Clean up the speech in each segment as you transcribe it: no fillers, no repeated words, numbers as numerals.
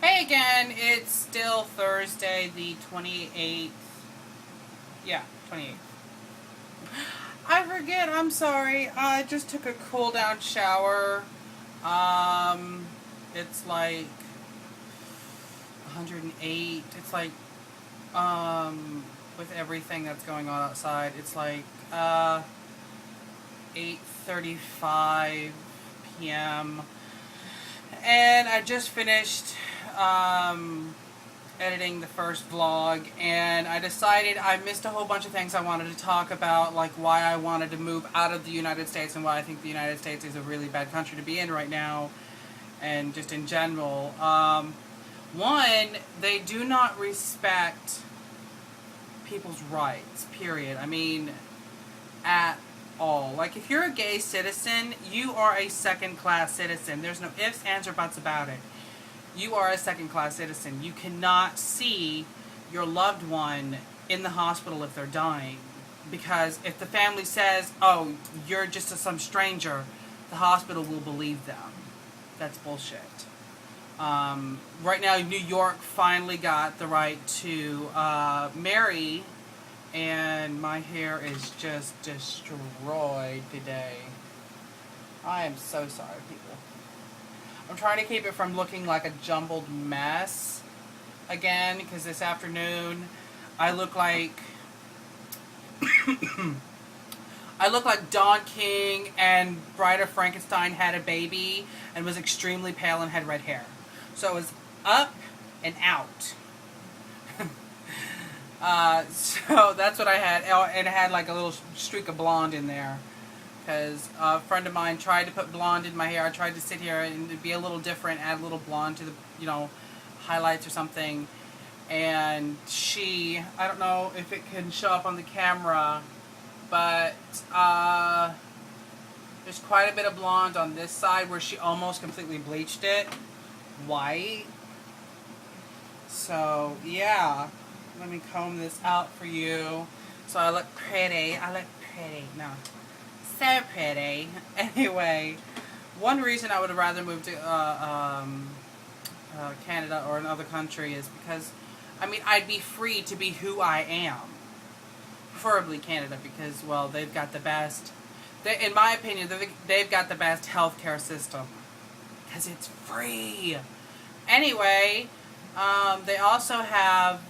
Hey again, it's still Thursday the 28th. Yeah, 28th. I forget, I'm sorry. I just took a cool down shower. It's like 108. It's like, with everything that's going on outside, it's like, 8:35 p.m. And I just finished, editing the first vlog, and I decided I missed a whole bunch of things I wanted to talk about, like why I wanted to move out of the United States and why I think the United States is a really bad country to be in right now, and just in general. One, they do not respect people's rights, period. I mean, at all. Like, if you're a gay citizen, you are a second-class citizen. There's no ifs, ands, or buts about it. You are a second-class citizen. You cannot see your loved one in the hospital if they're dying. Because if the family says, oh, you're just some stranger, the hospital will believe them. That's bullshit. Right now, New York finally got the right to marry, and my hair is just destroyed today. I am so sorry, people. I'm trying to keep it from looking like a jumbled mess again, because this afternoon I look like I look like Don King and Bride of Frankenstein had a baby and was extremely pale and had red hair. So it was up and out. So that's what I had. Oh, and it had like a little streak of blonde in there. Because a friend of mine tried to put blonde in my hair. I tried to sit here and be a little different, add a little blonde to the, highlights or something. And I don't know if it can show up on the camera, but there's quite a bit of blonde on this side where she almost completely bleached it white. So, yeah. Let me comb this out for you. So I look pretty. No. So pretty. Anyway, one reason I would rather move to Canada or another country is because, I'd be free to be who I am. Preferably Canada because, well, they've got the best, in my opinion, they've got the best healthcare system. Because it's free. Anyway, they also have,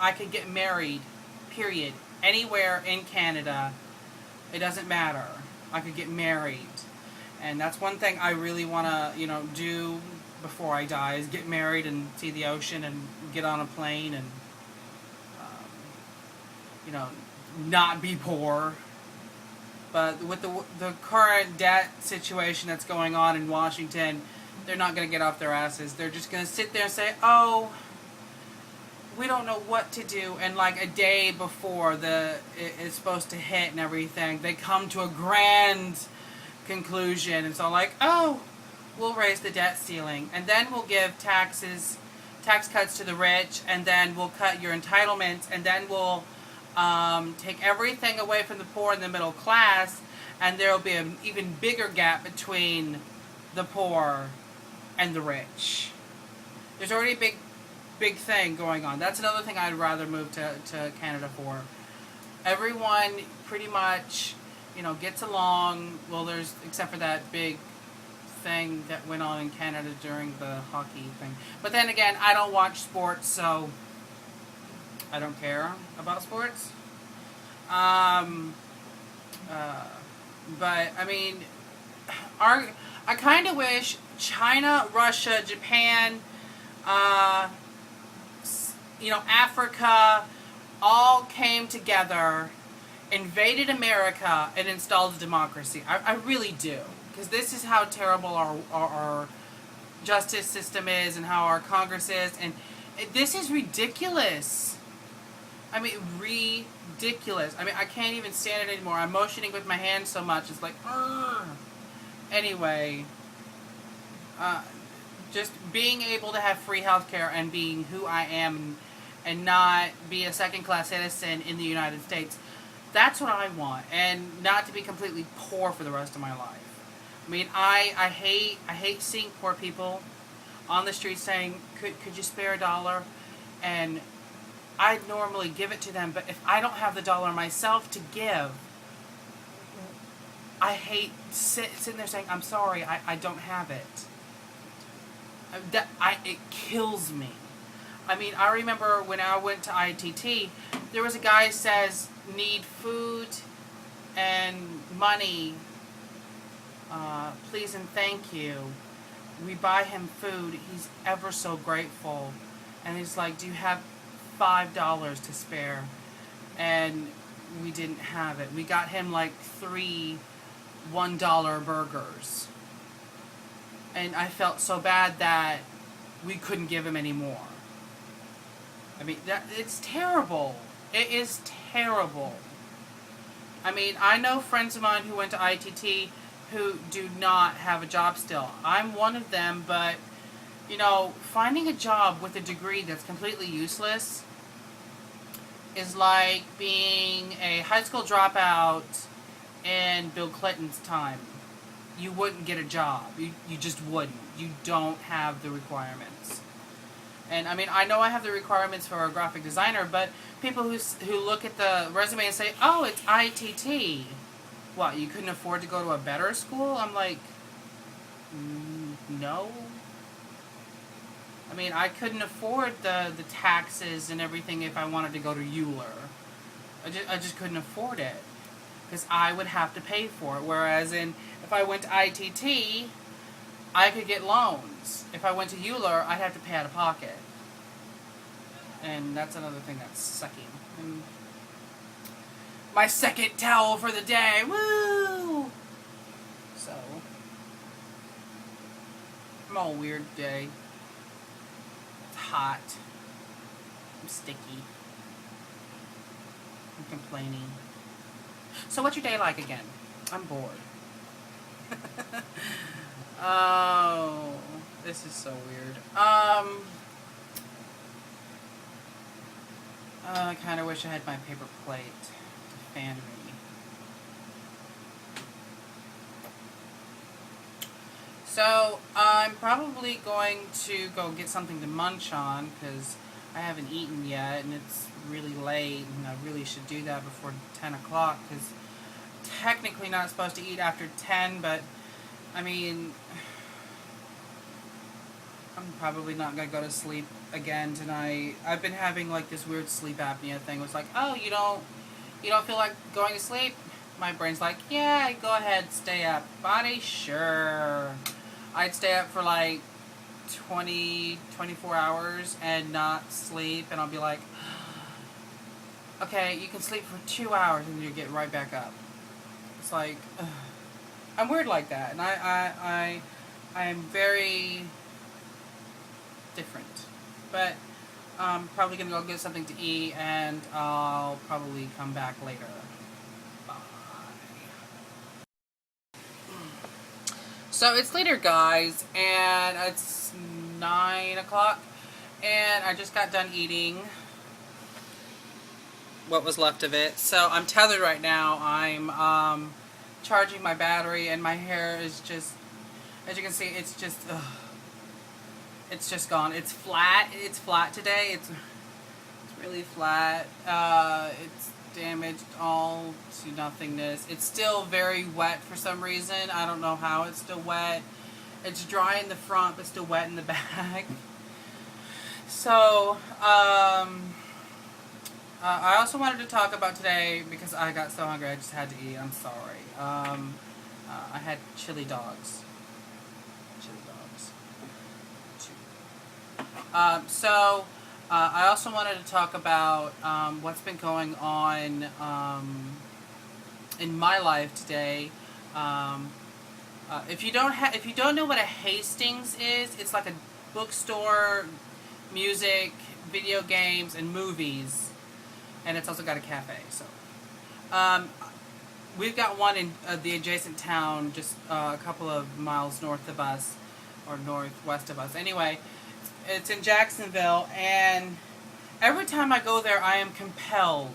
I could get married, period. Anywhere in Canada. It doesn't matter. I could get married. And that's one thing I really want to, do before I die, is get married and see the ocean and get on a plane and, not be poor. But with the current debt situation that's going on in Washington, they're not going to get off their asses. They're just going to sit there and say, oh, we don't know what to do. And like a day before it's supposed to hit and everything, they come to a grand conclusion. And so like, oh, we'll raise the debt ceiling. And then we'll give tax cuts to the rich. And then we'll cut your entitlements. And then we'll take everything away from the poor and the middle class. And there will be an even bigger gap between the poor and the rich. There's already a big thing going on. That's another thing I'd rather move to Canada for. Everyone pretty much, gets along. Well, there's, except for that big thing that went on in Canada during the hockey thing. But then again, I don't watch sports, so I don't care about sports. But, I kind of wish China, Russia, Japan, Africa all came together, invaded America, and installed democracy. I really do. Because this is how terrible our justice system is and how our Congress is. And this is ridiculous. Ridiculous. I can't even stand it anymore. I'm motioning with my hands so much. It's like, ugh. Anyway, just being able to have free healthcare and being who I am and not be a second-class citizen in the United States, that's what I want. And not to be completely poor for the rest of my life. I hate seeing poor people. on the street saying, could you spare $1? And I'd normally give it to them, but if I don't have the $1 myself to give, I hate sitting there saying, I'm sorry, I don't have it. It kills me. I mean, I remember when I went to ITT, there was a guy who says, need food and money, please and thank you. We buy him food. He's ever so grateful. And he's like, do you have $5 to spare? And we didn't have it. We got him like 3 $1 burgers. And I felt so bad that we couldn't give him any more. I mean, it's terrible. It is terrible. I mean, I know friends of mine who went to ITT who do not have a job still. I'm one of them, but, you know, finding a job with a degree that's completely useless is like being a high school dropout in Bill Clinton's time. You wouldn't get a job. You just wouldn't. You don't have the requirements. And I mean, I know I have the requirements for a graphic designer, but people who look at the resume and say, oh, it's ITT. What, you couldn't afford to go to a better school? I'm like, no. I mean, I couldn't afford the taxes and everything if I wanted to go to Euler. I just couldn't afford it. Because I would have to pay for it. Whereas if I went to ITT, I could get loans. If I went to Euler, I'd have to pay out of pocket. And that's another thing that's sucky. And my second towel for the day. Woo! So, I'm all weird today. It's hot. I'm sticky. I'm complaining. So what's your day like again? I'm bored. Oh, this is so weird. I kind of wish I had my paper plate to fan me. So, I'm probably going to go get something to munch on, because I haven't eaten yet, and it's really late, and I really should do that before 10 o'clock, because technically not supposed to eat after 10, but, I mean, I'm probably not going to go to sleep again tonight. I've been having, like, this weird sleep apnea thing. It's like, oh, you don't feel like going to sleep? My brain's like, yeah, go ahead, stay up. Body, sure. I'd stay up for, like, 24 hours and not sleep, and I'll be like, okay, you can sleep for 2 hours and you get right back up. It's like, I'm weird like that, and I am very different. But I'm probably gonna go get something to eat, and I'll probably come back later. Bye. So it's later, guys, and it's 9 o'clock, and I just got done eating what was left of it. So I'm tethered right now. I'm charging my battery, and my hair is just, as you can see, it's just gone. It's flat. It's flat today. It's really flat. It's damaged all to nothingness. It's still very wet for some reason. I don't know how it's still wet. It's dry in the front, but still wet in the back. So, I also wanted to talk about today, because I got so hungry I just had to eat. I'm sorry. I had chili dogs. I also wanted to talk about what's been going on in my life today. If you don't know what a Hastings is, it's like a bookstore, music, video games, and movies, and it's also got a cafe. So, we've got one in the adjacent town, just a couple of miles north of us, or northwest of us. Anyway, it's in Jacksonville, and every time I go there, I am compelled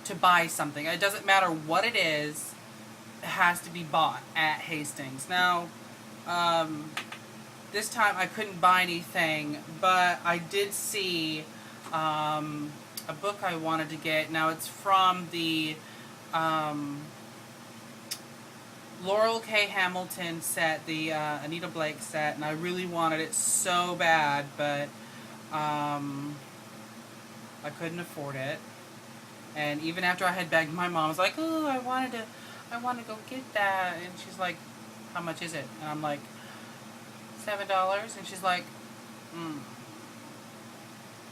to buy something. It doesn't matter what it is, it has to be bought at Hastings. Now, this time I couldn't buy anything, but I did see a book I wanted to get. Now it's from the Laurel K. Hamilton set, the Anita Blake set, and I really wanted it so bad, but I couldn't afford it. And even after I had begged my mom, I was like, "Oh, I want to go get that," and she's like, "How much is it?" And I'm like, $7, and she's like,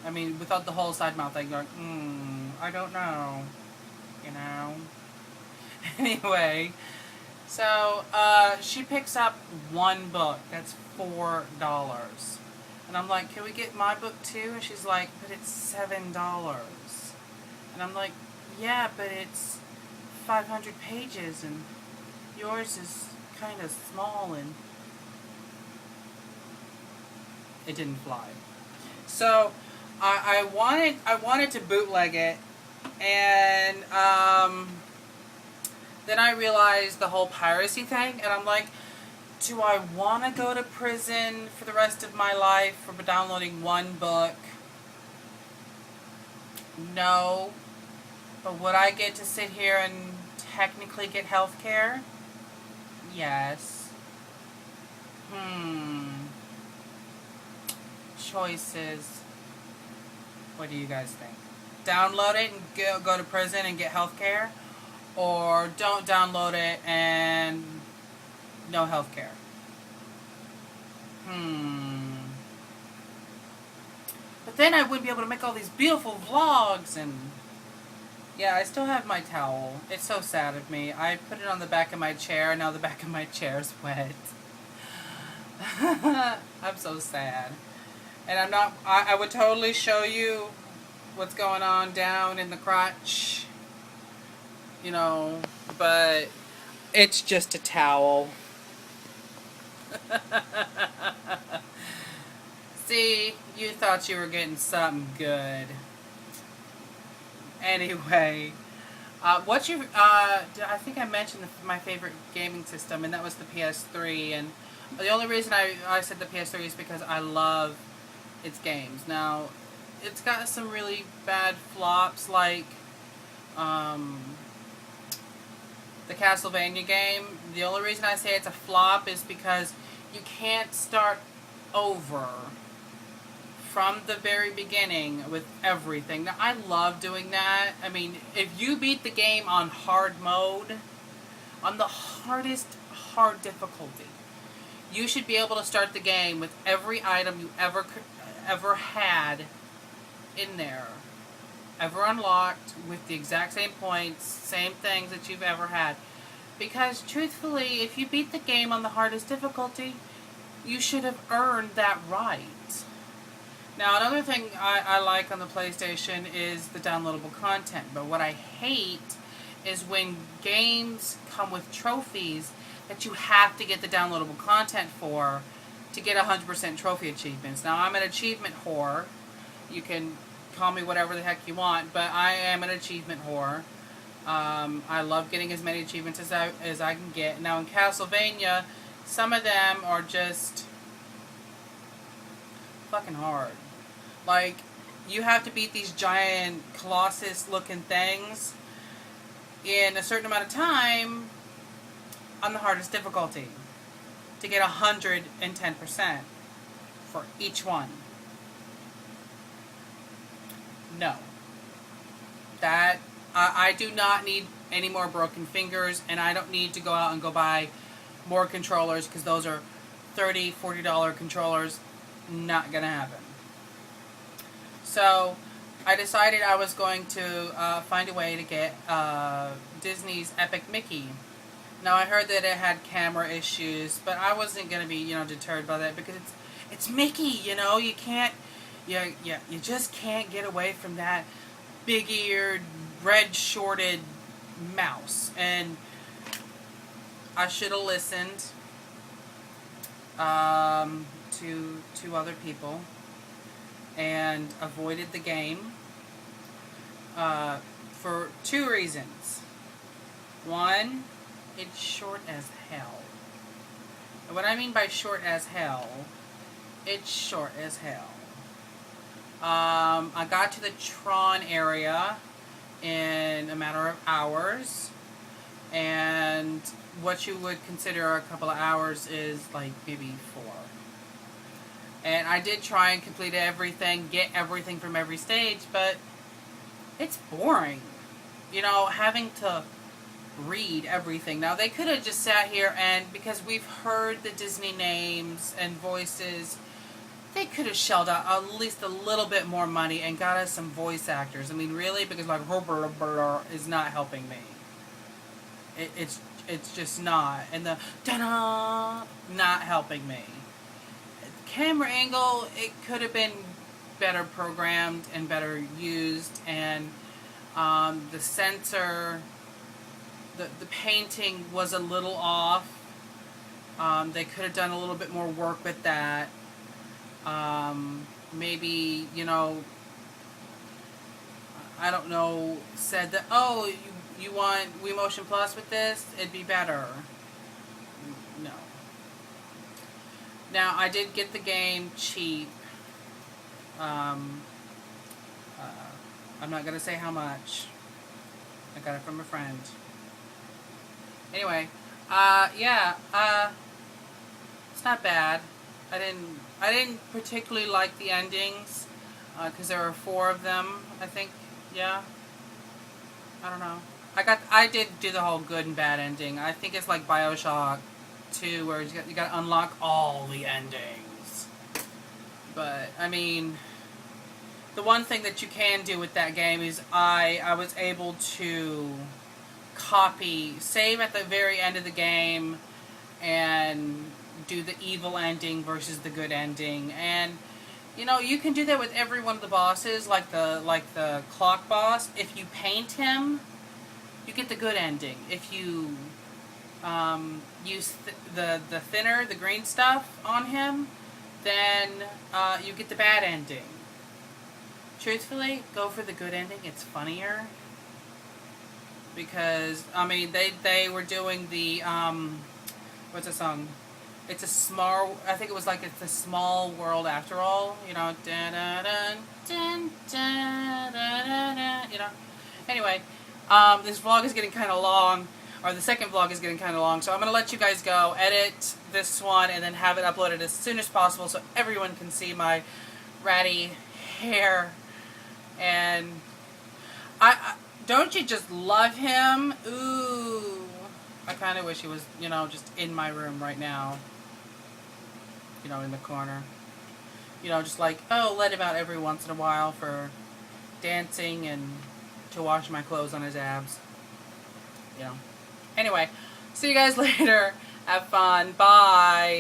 I mean, without the whole side mouth thing, like, I don't know, you know. Anyway, so she picks up one book. That's $4, and I'm like, "Can we get my book too?" And she's like, "But it's $7." And I'm like, "Yeah, but it's 500 pages, and yours is kind of small," and it didn't fly. So I wanted to bootleg it, and then I realized the whole piracy thing, and I'm like, do I want to go to prison for the rest of my life for downloading one book? No. But would I get to sit here and technically get health care? Yes. Choices. What do you guys think? Download it and go to prison and get health care? Or don't download it and no health care? But then I wouldn't be able to make all these beautiful vlogs and... Yeah, I still have my towel. It's so sad of me. I put it on the back of my chair, and now the back of my chair's wet. I'm so sad. And I'm not... I would totally show you what's going on down in the crotch. You know, but it's just a towel. See, you thought you were getting something good. Anyway, I think I mentioned my favorite gaming system, and that was the PS3. And the only reason I said the PS3 is because I love its games. Now, it's got some really bad flops, like the Castlevania game. The only reason I say it's a flop is because you can't start over from the very beginning with everything. Now, I love doing that. I mean, if you beat the game on hard mode, on the hardest hard difficulty, you should be able to start the game with every item you ever had in there, ever unlocked, with the exact same points, same things that you've ever had. Because, truthfully, if you beat the game on the hardest difficulty, you should have earned that right. Now, another thing I like on the PlayStation is the downloadable content, but what I hate is when games come with trophies that you have to get the downloadable content for to get 100% trophy achievements. Now, I'm an achievement whore. You can call me whatever the heck you want, but I am an achievement whore. I love getting as many achievements as I can get. Now, in Castlevania, some of them are just fucking hard. Like, you have to beat these giant colossus-looking things in a certain amount of time on the hardest difficulty to get 110% for each one. No. That, I do not need any more broken fingers, and I don't need to go out and go buy more controllers, because those are $30, $40 controllers. Not gonna happen. So, I decided I was going to find a way to get Disney's Epic Mickey. Now, I heard that it had camera issues, but I wasn't going to be, deterred by that, because it's Mickey, you can't, you just can't get away from that big-eared, red-shorted mouse. And I should have listened to other people and avoided the game for two reasons. One, it's short as hell. And what I mean by short as hell It's short as hell. I got to the Tron area in a matter of hours, and what you would consider a couple of hours is like maybe 4. And I did try and complete everything, get everything from every stage, but it's boring. You know, having to read everything. Now, they could have just sat here and, because we've heard the Disney names and voices, they could have shelled out at least a little bit more money and got us some voice actors. I mean, really? Because, like, is not helping me. It's just not. And the ta-da, not helping me. Camera angle, it could have been better programmed and better used, and the sensor, the painting was a little off. They could have done a little bit more work with that. Maybe, you know, I don't know, said that, oh, you want Wii Motion Plus with this? It'd be better. No. Now, I did get the game cheap. I'm not going to say how much. I got it from a friend. Anyway, yeah, it's not bad. I didn't particularly like the endings, because there were 4 of them, I think. Yeah. I don't know. I did do the whole good and bad ending. I think it's like BioShock 2, where you got to unlock all the endings. But I mean, the one thing that you can do with that game is I was able to save at the very end of the game and do the evil ending versus the good ending. And you know, you can do that with every one of the bosses, like the clock boss. If you paint him, you get the good ending. If you use the thinner, the green stuff on him, then you get the bad ending. Truthfully, go for the good ending. It's funnier. Because, I mean, they were doing the, what's the song? It's a small, I think it was like It's a Small World After All, you know, you know. Anyway, this vlog is getting kind of long, or the second vlog is getting kind of long, so I'm going to let you guys go, edit this one, and then have it uploaded as soon as possible so everyone can see my ratty hair. And don't you just love him? Ooh. I kind of wish he was, you know, just in my room right now. You know, in the corner. You know, just like, oh, let him out every once in a while for dancing and to wash my clothes on his abs. You know. Anyway, see you guys later. Have fun. Bye.